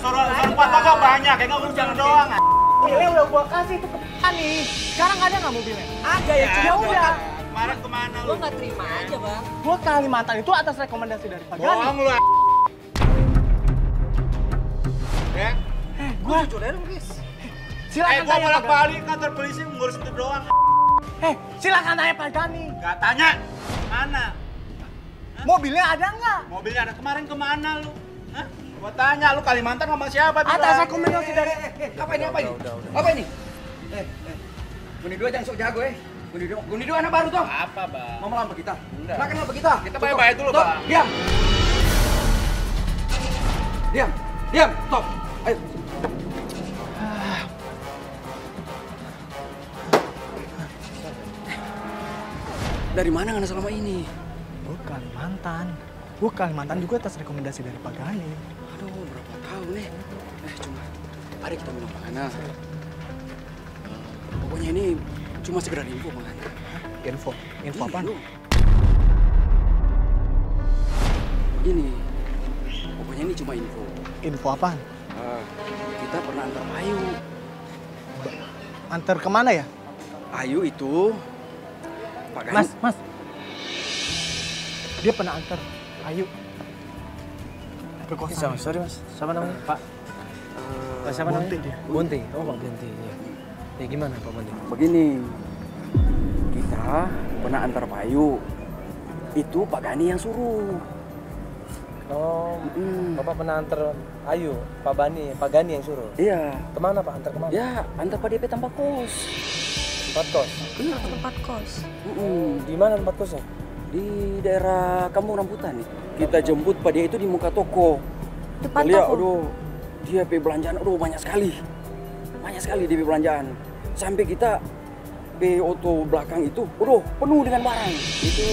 Suruh buat toko banyak, ya nggak hujan doang. Mobilnya udah gua kasih itu ke nih. Sekarang ada nggak mobilnya? Ada ya, Ya udah. Kemarin kemana lu? Lo nggak terima aja, Bang. Gua ke Kalimantan itu atas rekomendasi dari Pak Gani. Bohong lu. Ya? Gua Jujur aja lu, Guys. silakan Gua tanya bolak Pak Gani. balik kantor polisi ngurus itu doang. Silakan tanya Pak Gani. Gak tanya. Mana? Mobilnya ada nggak? Mobilnya ada kemarin kemana lu? Hah? Gua tanya lu Kalimantan sama siapa? Atas rekomendasi dari Apa ini? Apa ini? Guni dua jangan sok jago, Guni dua anak baru, toh. Apa, Bang? Mau melamar kita? Enggak. Nah, kenapa kita? Kita baik-baik dulu, Stop. Bang. Diam, stop. Ayo. Dari mana ngana selama ini? Gua Kalimantan juga atas rekomendasi dari Pak Gani. Aduh, berapa tahun nih? Cuma mari kita minum makanan. Pokoknya ini cuma sekedar info, Bang. Info apa? Begini, pokoknya ini cuma info. Info apaan? Kita pernah antar Ayu. Antar kemana ya? Ayu itu Pak Gani. Mas. Dia pernah antar Ayu ke kosan. Sorry mas, siapa namanya? Pak? Siapa namanya? Bunti dia. Bunti, oh Pak Bunti. Ya. Ya gimana Pak Bunti? Begini, kita pernah antar Pak Ayu. Itu Pak Gani yang suruh. Oh, Bapak pernah antar Ayu, Pak Gani yang suruh? Iya. Kemana Pak? Antar kemana? Ya, antar Pak DP tanpa kos. Tempat kos? Iya. Tempat kos. Di mana tempat kosnya? Di daerah Kampung Rambutan nih. Kita jemput Pak dia itu di muka toko. Depan Lihat, toko. aduh, dia pe belanjaan, aduh banyak sekali. Banyak sekali dia pe belanjaan. Sampai kita pe auto belakang itu, aduh, penuh dengan barang. Itu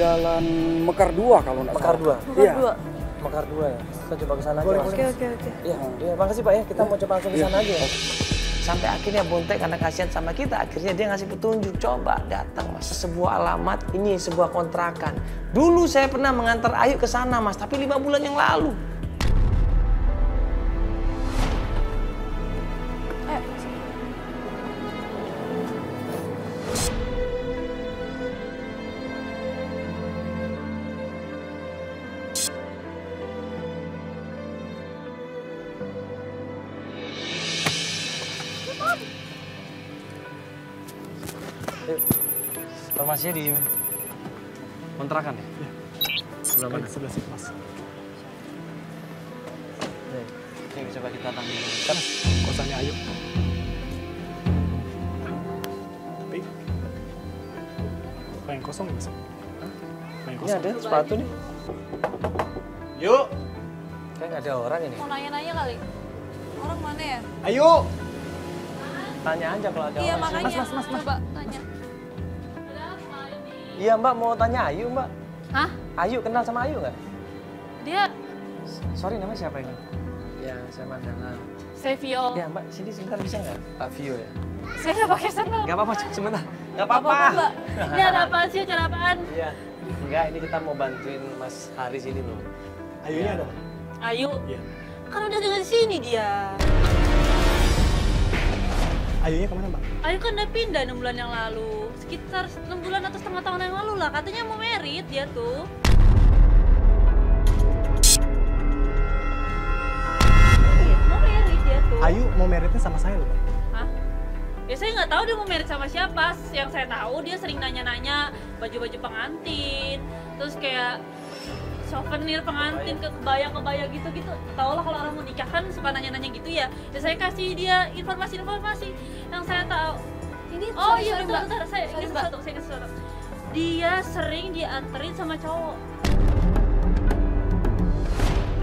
jalan Mekar 2 kalau nggak Mekar salah. 2? Iya. Mekar 2 ya? Kita coba ke sana aja mas. Oke. Iya, makasih Pak ya. Kita mau coba langsung ke sana aja ya. Sampai akhirnya Bontek karena kasihan sama kita, akhirnya dia ngasih petunjuk, coba datang mas, sebuah alamat, ini sebuah kontrakan. Dulu saya pernah mengantar Ayu ke sana mas, tapi 5 bulan yang lalu. Informasinya di kontrakan ya? Iya. Sebelah mana? Sebelah situ mas. Oke, coba kita tanya. Kan kosannya Ayu. Tapi apa yang kosong ya mas? Apa yang Ini kosong? ada sepatu nih. Yuk. Kayak nggak ada orang ini. Mau nanya-nanya kali. Orang mana ya? Ayu! Tanya aja kalau ada Iya orang. makanya. Coba tanya. Iya Mbak, mau tanya Ayu Mbak. Hah? Ayu, kenal sama Ayu nggak? Dia Sorry, namanya siapa ini? Ya, saya Mandala. Sevio. Ya Mbak, sini sebentar bisa nggak? Pak Vio ya? Saya nggak pakai sandal. Nggak apa-apa, sebentar. Nggak Apa-apa, apa-apa. Mbak. Ini ada apaan sih? Acara apaan? Iya. Enggak, ini kita mau bantuin Mas Haris ini loh. Ayunya ada? Ayu. Iya. Kan udah dengan sini dia. Ayunya kemana mbak? Ayu kan udah pindah 6 bulan yang lalu. Sekitar 6 bulan atau setengah tahun yang lalu lah. Katanya mau merit dia tuh. Mau merit dia tuh. Ayu mau meritnya sama saya loh mbak. Hah? Ya saya nggak tahu dia mau merit sama siapa. Yang saya tahu dia sering nanya-nanya baju-baju pengantin. Terus kayak souvenir pengantin ke kebaya-kebaya gitu-gitu. Tau lah kalau orang mau nikah kan suka nanya-nanya gitu ya. Ya saya kasih dia informasi-informasi yang saya tahu. Ini Oh sorry, iya sorry, bentar, Mbak. bentar, saya Sorry, kasih Mbak. sesuatu, saya kasih sesuatu. Dia sering dianterin sama cowok.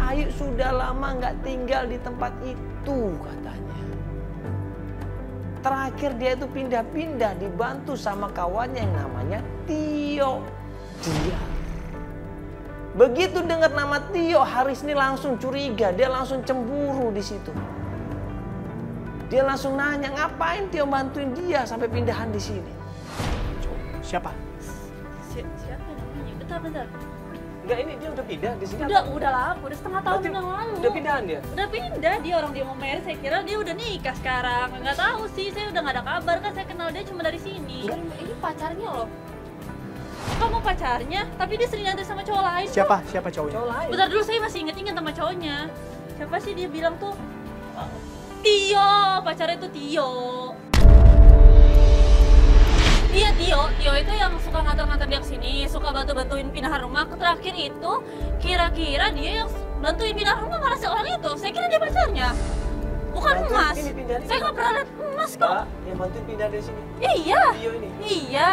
Ayu sudah lama nggak tinggal di tempat itu katanya. Terakhir dia itu pindah-pindah dibantu sama kawannya yang namanya Tio. Dia. Begitu dengar nama Tio, Haris ini langsung curiga, dia langsung cemburu di situ. Dia langsung nanya, ngapain Tio bantuin dia sampai pindahan di sini? Siapa? Siapa namanya? Bentar, bentar. Enggak, ini dia udah pindah di sini. Udah lama, udah setengah tahun Berarti yang lalu. Udah pindahan dia? Udah pindah, dia orang dia mau married, saya kira dia udah nikah sekarang. Nggak tahu sih, saya udah nggak ada kabar kan, saya kenal dia cuma dari sini. Ini pacarnya loh. Kamu pacarnya, tapi dia sering nanti sama cowok lain. Siapa? Siapa cowoknya? Cowok lain. Bentar dulu, saya masih inget-inget sama cowoknya. Siapa sih dia bilang tuh? Tio, pacarnya itu Tio. Iya Tio itu yang suka nganter-nganter dia kesini, suka bantu-bantuin pindahan rumah. Terakhir itu, kira-kira dia yang bantuin pindahan rumah malah seorang itu. Saya kira dia pacarnya. Bukan Bantuin Mas. ini pindah di Saya sini. nggak pernah lihat Mas kok. Pak, yang bantuin pindah dari sini. Iya. Tio ini. Iya.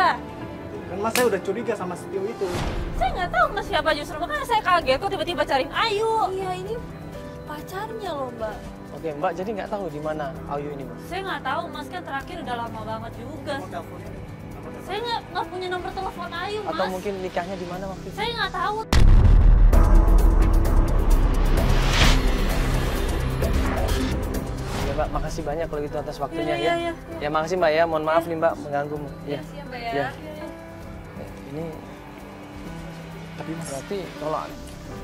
Kan Mas saya udah curiga sama si Tio itu. Saya nggak tahu Mas siapa, justru makanya saya kaget kok tiba-tiba cariin Ayu. Iya, ini pacarnya loh, Mbak. Oke, Mbak jadi nggak tahu di mana Ayu ini, Mbak? Saya nggak tahu Mas, kan terakhir udah lama banget juga. Saya nggak punya nomor telepon Ayu Mas. Atau mungkin nikahnya di mana waktu itu? Saya nggak tahu. Ya Mbak, makasih banyak kalau gitu atas waktunya Iya, ya. iya. Ya makasih Mbak ya, mohon maaf nih Mbak mengganggu. Iya siap Mbak ya. Iya. Ini Tapi Mas, berarti kalau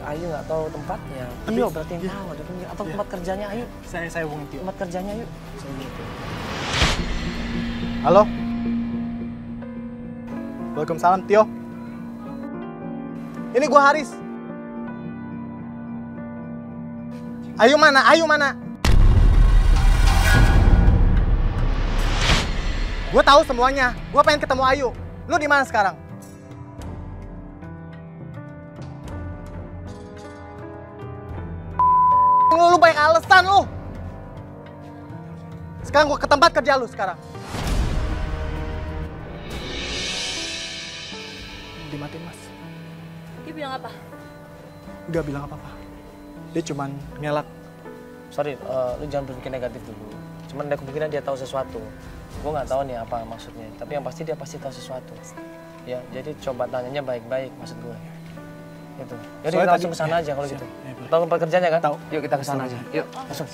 Ayu nggak tahu tempatnya, Tio berarti yang tahu ada punya atau tempat kerjanya Ayu. saya hubungin Tio. Tempat kerjanya Ayu. Halo? Waalaikumsalam Tio. Ini gua Haris. Ayu mana? Ayu mana? Gua tahu semuanya. Gua pengen ketemu Ayu. Lu di mana sekarang? Lu banyak alasan lu. Sekarang gua ke tempat kerja lu sekarang. Dimatiin Mas. Dia bilang apa? Nggak bilang apa-apa. Dia cuman ngelak. Sorry, lu jangan berpikir negatif dulu. Cuman ada kemungkinan dia tahu sesuatu. Gue nggak tahu nih apa maksudnya. Tapi yang pasti dia pasti tahu sesuatu. Ya, jadi coba tanyanya baik-baik maksud gue. Gitu. Jadi Soalnya kita langsung tadi- ke sana ya, aja kalau siap. gitu. Ya, boleh. Tahu tempat kerjanya kan? Tahu. Yuk kita ke sana aja. Yuk, langsung.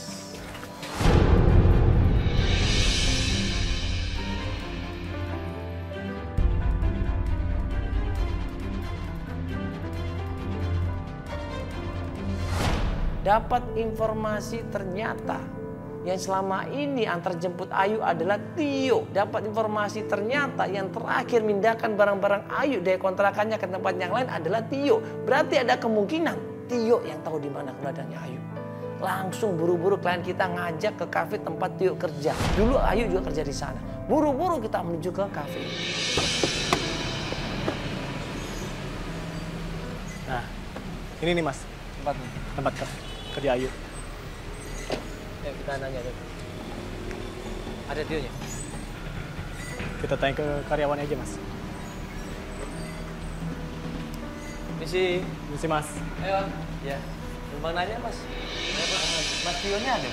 Dapat informasi ternyata yang selama ini antar jemput Ayu adalah Tio. Dapat informasi ternyata yang terakhir mindahkan barang-barang Ayu dari kontrakannya ke tempat yang lain adalah Tio. Berarti ada kemungkinan Tio yang tahu di mana keberadaannya Ayu. Langsung buru-buru klien kita ngajak ke kafe tempat Tio kerja. Dulu Ayu juga kerja di sana. Buru-buru kita menuju ke kafe. Nah, ini nih Mas, tempat kerja Ayu. Ya, kita nanya deh. Ada Tio-nya? Kita tanya ke karyawannya aja Mas. Misi. Misi Mas. Ayo. Ya. Numpang nanya Mas. Mas Tio-nya ada?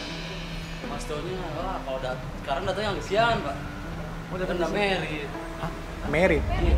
Mas Tony, wah kalau sekarang datang yang kesian, Pak. Udah kena merit. Merit? Iya.